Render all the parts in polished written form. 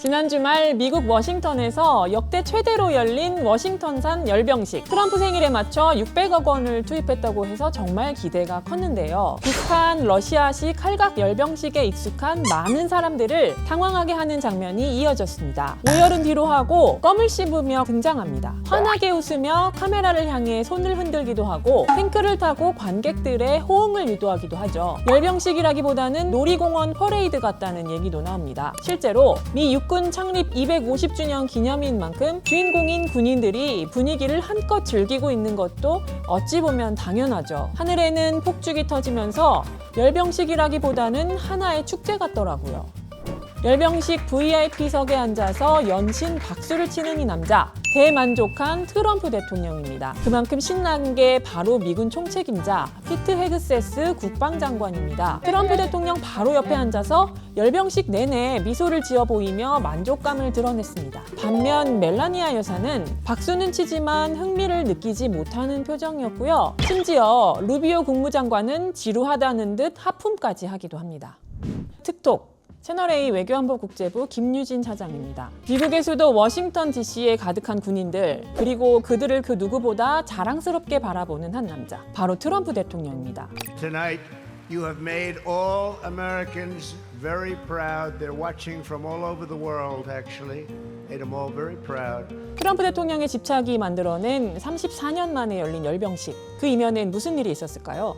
지난 주말 미국 워싱턴에서 역대 최대로 열린 워싱턴산 열병식. 트럼프 생일에 맞춰 600억 원을 투입했다고 해서 정말 기대가 컸는데요. 북한, 러시아식 칼각 열병식에 익숙한 많은 사람들을 당황하게 하는 장면이 이어졌습니다. 오열은 뒤로 하고 껌을 씹으며 등장합니다. 환하게 웃으며 카메라를 향해 손을 흔들기도 하고 탱크를 타고 관객들의 호응을 유도하기도 하죠. 열병식이라기보다는 놀이공원 퍼레이드 같다는 얘기도 나옵니다. 실제로 미 육군 창립 250주년 기념인 만큼 주인공인 군인들이 분위기를 한껏 즐기고 있는 것도 어찌 보면 당연하죠. 하늘에는 폭죽이 터지면서 열병식이라기보다는 하나의 축제 같더라고요. 열병식 VIP석에 앉아서 연신 박수를 치는 이 남자, 대만족한 트럼프 대통령입니다. 그만큼 신난 게 바로 미군 총책임자 피트 헤그세스 국방장관입니다. 트럼프 대통령 바로 옆에 앉아서 열병식 내내 미소를 지어 보이며 만족감을 드러냈습니다. 반면 멜라니아 여사는 박수는 치지만 흥미를 느끼지 못하는 표정이었고요. 심지어 루비오 국무장관은 지루하다는 듯 하품까지 하기도 합니다. 특톡 채널A 외교안보 국제부 김유진 차장입니다. 미국의 수도 워싱턴 DC에 가득한 군인들, 그리고 그들을 그 누구보다 자랑스럽게 바라보는 한 남자, 바로 트럼프 대통령입니다. Tonight, you have made all Americans very proud. They're watching from all over the world, actually. Made them all very proud. 트럼프 대통령의 집착이 만들어낸 34년 만에 열린 열병식. 그 이면엔 무슨 일이 있었을까요?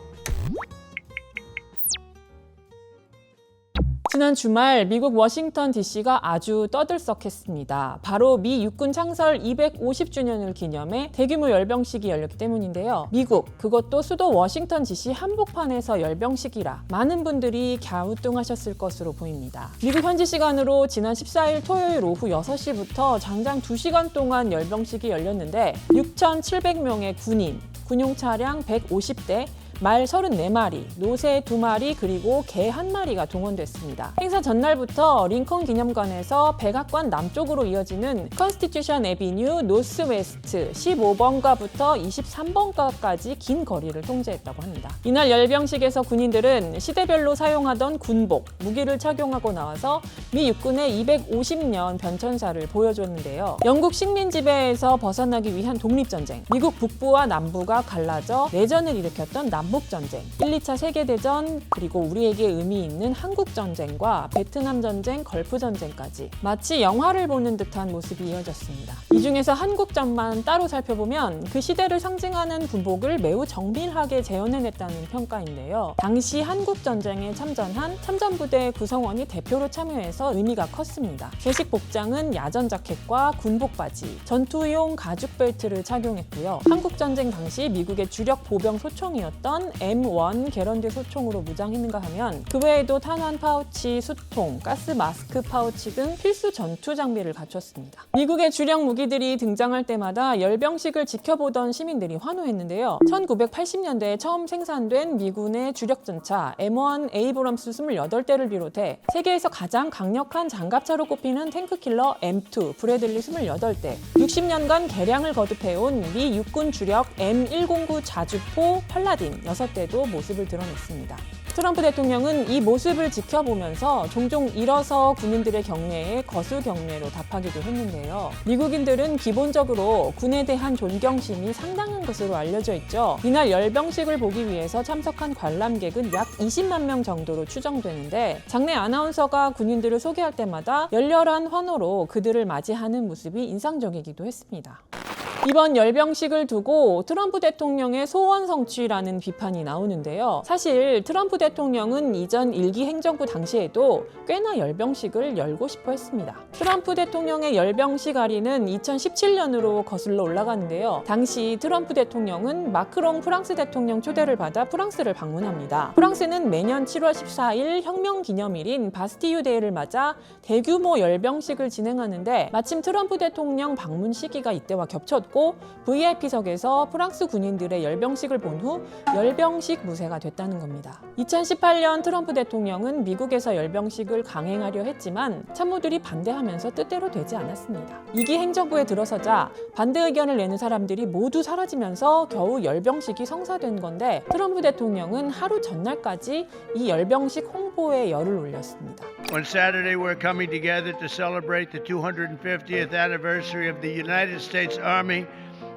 지난 주말 미국 워싱턴 DC가 아주 떠들썩했습니다. 바로 미 육군 창설 250주년을 기념해 대규모 열병식이 열렸기 때문인데요. 미국, 그것도 수도 워싱턴 DC 한복판에서 열병식이라 많은 분들이 갸우뚱하셨을 것으로 보입니다. 미국 현지 시간으로 지난 14일 토요일 오후 6시부터 장장 2시간 동안 열병식이 열렸는데 6,700명의 군인, 군용 차량 150대, 말 34마리, 노새 2마리, 그리고 개 1마리가 동원됐습니다. 행사 전날부터 링컨 기념관에서 백악관 남쪽으로 이어지는 컨스티튜션 애비뉴 노스웨스트 15번가부터 23번가까지 긴 거리를 통제했다고 합니다. 이날 열병식에서 군인들은 시대별로 사용하던 군복, 무기를 착용하고 나와서 미 육군의 250년 변천사를 보여줬는데요. 영국 식민 지배에서 벗어나기 위한 독립전쟁, 미국 북부와 남부가 갈라져 내전을 일으켰던 남북전쟁, 1, 2차 세계대전, 그리고 우리에게 의미 있는 한국전쟁과 베트남전쟁, 걸프전쟁까지 마치 영화를 보는 듯한 모습이 이어졌습니다. 이 중에서 한국전만 따로 살펴보면 그 시대를 상징하는 군복을 매우 정밀하게 재현해냈다는 평가인데요. 당시 한국전쟁에 참전한 참전부대 구성원이 대표로 참여해서 의미가 컸습니다. 제식 복장은 야전 자켓과 군복 바지, 전투용 가죽 벨트를 착용했고요. 한국전쟁 당시 미국의 주력 보병 소총이었던 M1 게런드 소총으로 무장했는가 하면 그 외에도 탄환 파우치, 수통, 가스 마스크 파우치 등 필수 전투 장비를 갖췄습니다. 미국의 주력 무기들이 등장할 때마다 열병식을 지켜보던 시민들이 환호했는데요. 1980년대에 처음 생산된 미군의 주력 전차 M1 에이브럼스 28대를 비롯해 세계에서 가장 강력한 장갑차로 꼽히는 탱크킬러 M2 브래들리 28대, 60년간 개량을 거듭해온 미 육군 주력 M109 자주포 팔라딘 6대도 모습을 드러냈습니다. 트럼프 대통령은 이 모습을 지켜보면서 종종 일어서 군인들의 경례에 거수 경례로 답하기도 했는데요. 미국인들은 기본적으로 군에 대한 존경심이 상당한 것으로 알려져 있죠. 이날 열병식을 보기 위해서 참석한 관람객은 약 20만 명 정도로 추정되는데 장내 아나운서가 군인들을 소개할 때마다 열렬한 환호로 그들을 맞이하는 모습이 인상적이기도 했습니다. 이번 열병식을 두고 트럼프 대통령의 소원 성취라는 비판이 나오는데요. 사실 트럼프 대통령은 이전 일기 행정부 당시에도 꽤나 열병식을 열고 싶어 했습니다. 트럼프 대통령의 열병식 아리는 2017년으로 거슬러 올라가는데요. 당시 트럼프 대통령은 마크롱 프랑스 대통령 초대를 받아 프랑스를 방문합니다. 프랑스는 매년 7월 14일 혁명 기념일인 바스티유 데이를 맞아 대규모 열병식을 진행하는데 마침 트럼프 대통령 방문 시기가 이때와 겹쳤고 있고 VIP석에서 프랑스 군인들의 열병식을 본 후 열병식 무쇠가 됐다는 겁니다. 2018년 트럼프 대통령은 미국에서 열병식을 강행하려 했지만 참모들이 반대하면서 뜻대로 되지 않았습니다. 2기 행정부에 들어서자 반대 의견을 내는 사람들이 모두 사라지면서 겨우 열병식이 성사된 건데 트럼프 대통령은 하루 전날까지 이 열병식 홍보에 열을 올렸습니다. On Saturday, we're coming together to celebrate the 250th anniversary of the United States Army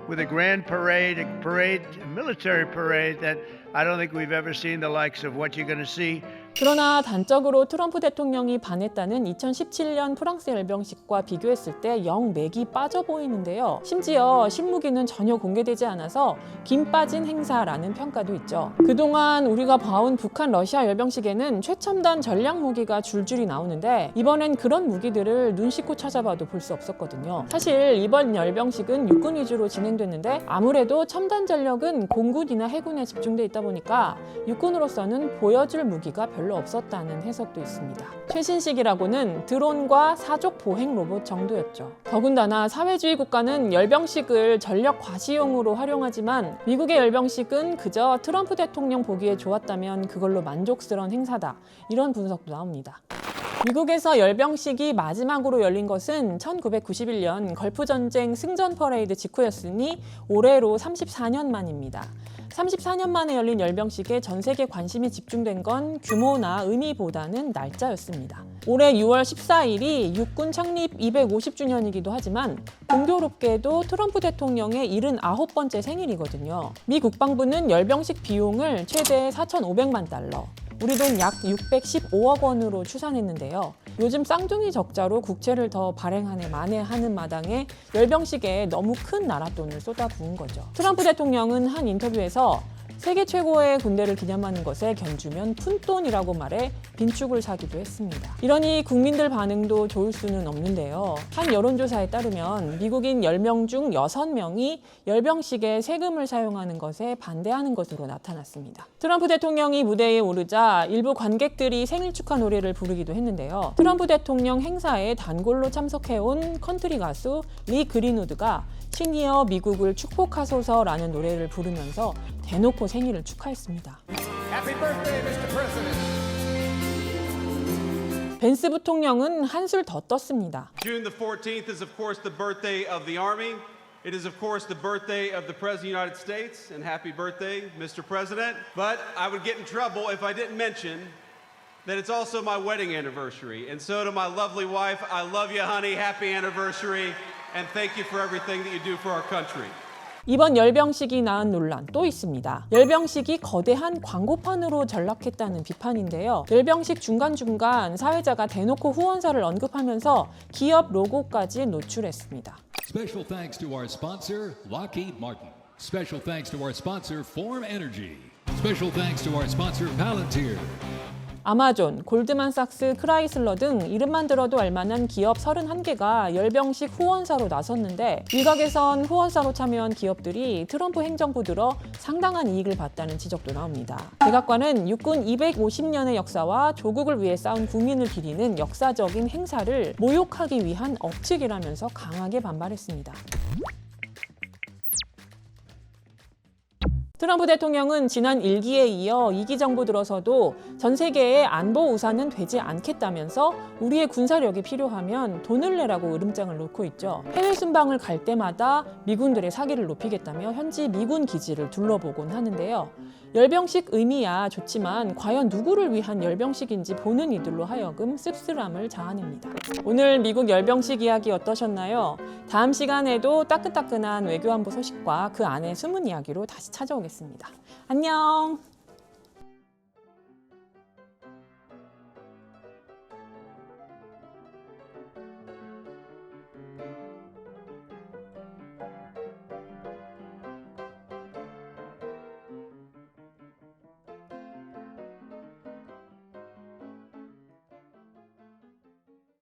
with a grand parade, a military parade that I don't think we've ever seen the likes of what you're going to see. 그러나 단적으로 트럼프 대통령이 반했다는 2017년 프랑스 열병식과 비교했을 때 영 맥이 빠져 보이는데요. 심지어 실무기는 전혀 공개되지 않아서 김 빠진 행사라는 평가도 있죠. 그동안 우리가 봐온 북한 러시아 열병식에는 최첨단 전략 무기가 줄줄이 나오는데 이번엔 그런 무기들을 눈 씻고 찾아봐도 볼 수 없었거든요. 사실 이번 열병식은 육군 위주로 진행됐는데 아무래도 첨단 전력은 공군이나 해군에 집중돼 있다 보니까 육군으로서는 보여줄 무기가 별로 없었다는 해석도 있습니다. 최신식이라고는 드론과 사족 보행 로봇 정도였죠. 더군다나 사회주의 국가는 열병식을 전력 과시용으로 활용하지만 미국의 열병식은 그저 트럼프 대통령 보기에 좋았다면 그걸로 만족스러운 행사다. 이런 분석도 나옵니다. 미국에서 열병식이 마지막으로 열린 것은 1991년 걸프전쟁 승전 퍼레이드 직후였으니 올해로 34년 만입니다. 34년 만에 열린 열병식에 전 세계 관심이 집중된 건 규모나 의미보다는 날짜였습니다. 올해 6월 14일이 육군 창립 250주년이기도 하지만 공교롭게도 트럼프 대통령의 79번째 생일이거든요. 미 국방부는 열병식 비용을 최대 4,500만 달러, 우리 돈 약 615억 원으로 추산했는데요. 요즘 쌍둥이 적자로 국채를 더 발행하네 마네 하는 마당에 열병식에 너무 큰 나라 돈을 쏟아부은 거죠. 트럼프 대통령은 한 인터뷰에서 세계 최고의 군대를 기념하는 것에 견주면 푼돈이라고 말해 빈축을 사기도 했습니다. 이러니 국민들 반응도 좋을 수는 없는데요. 한 여론조사에 따르면 미국인 10명 중 6명이 열병식에 세금을 사용하는 것에 반대하는 것으로 나타났습니다. 트럼프 대통령이 무대에 오르자 일부 관객들이 생일 축하 노래를 부르기도 했는데요. 트럼프 대통령 행사에 단골로 참석해온 컨트리 가수 리 그린우드가 시니어 미국을 축복하소서라는 노래를 부르면서 대놓고 생일을 축하했습니다. Happy birthday, Mr. President. 벤스 부통령은 한술 더 떴습니다. June the 14th is of course the birthday of the Army. It is of course the birthday of the President of the United States, and happy birthday, Mr. President. But I would get in trouble if I didn't mention that it's also my wedding anniversary. And so to my lovely wife, I love you, honey. Happy anniversary, and thank you for everything that you do for our country. 이번 열병식이 낳은 논란 또 있습니다. 열병식이 거대한 광고판으로 전락했다는 비판인데요. 열병식 중간중간 사회자가 대놓고 후원사를 언급하면서 기업 로고까지 노출했습니다. Special thanks to our sponsor, Lockheed Martin. Special thanks to our sponsor, Form Energy. Special thanks to our sponsor, Palantir. 아마존, 골드만삭스, 크라이슬러 등 이름만 들어도 알만한 기업 31개가 열병식 후원사로 나섰는데 일각에선 후원사로 참여한 기업들이 트럼프 행정부 들어 상당한 이익을 봤다는 지적도 나옵니다. 백악관은 육군 250년의 역사와 조국을 위해 싸운 국민을 기리는 역사적인 행사를 모욕하기 위한 억측이라면서 강하게 반발했습니다. 트럼프 대통령은 지난 1기에 이어 2기 정부 들어서도 전 세계의 안보 우산은 되지 않겠다면서 우리의 군사력이 필요하면 돈을 내라고 으름장을 놓고 있죠. 해외 순방을 갈 때마다 미군들의 사기를 높이겠다며 현지 미군 기지를 둘러보곤 하는데요. 열병식 의미야 좋지만 과연 누구를 위한 열병식인지 보는 이들로 하여금 씁쓸함을 자아냅니다. 오늘 미국 열병식 이야기 어떠셨나요? 다음 시간에도 따끈따끈한 외교안보 소식과 그 안에 숨은 이야기로 다시 찾아오겠습니다. 안녕!